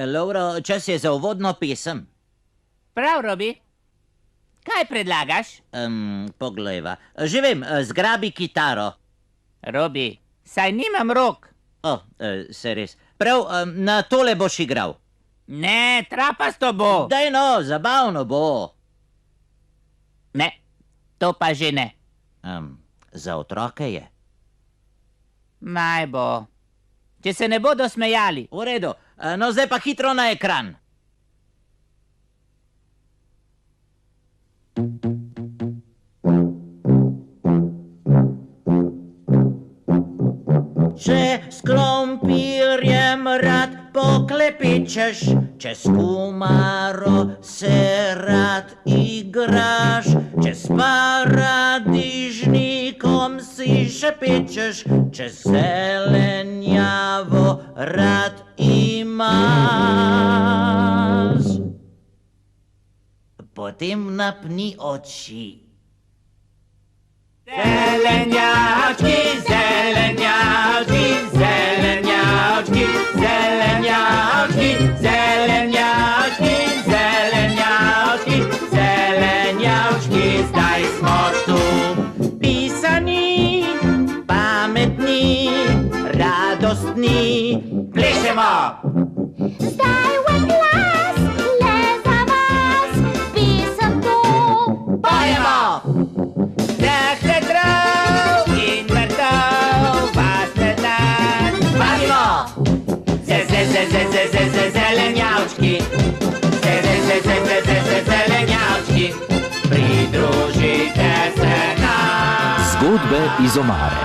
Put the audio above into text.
Lovro, čas je za uvodno pesem. Prav, Robi. Kaj predlagaš? Poglejva. Že vem, zgrabi kitaro. Robi, saj nimam rok. Se res. Prav, na tole boš igral. Ne, trapasto bo. Daj no, zabavno bo. Ne, to pa že ne. Za otroke je. Naj bo. Če se ne bodo smejali. V redu, no zdaj pa hitro na ekran. Če s krompirjem rad poklepičeš, če s kumaro se rad igraš, če s paradižnikom si šepečeš, če zelenjavo rad imaš. Potem napni oči. Zelenjački, zelenjački, zelenjački, zelenjački, zelenjački, zelenjački, zelenjački, zdaj smo tu. Pisani, pametni, radostni, plešemo! Zdaj v glas, le za vas, pisem to. Pojemo! Zahte drav in mrtav, vas ne dan. Vadimo! Zelenjavčki, zelenjavčki, pridružite se nam. Zgodbe iz omare.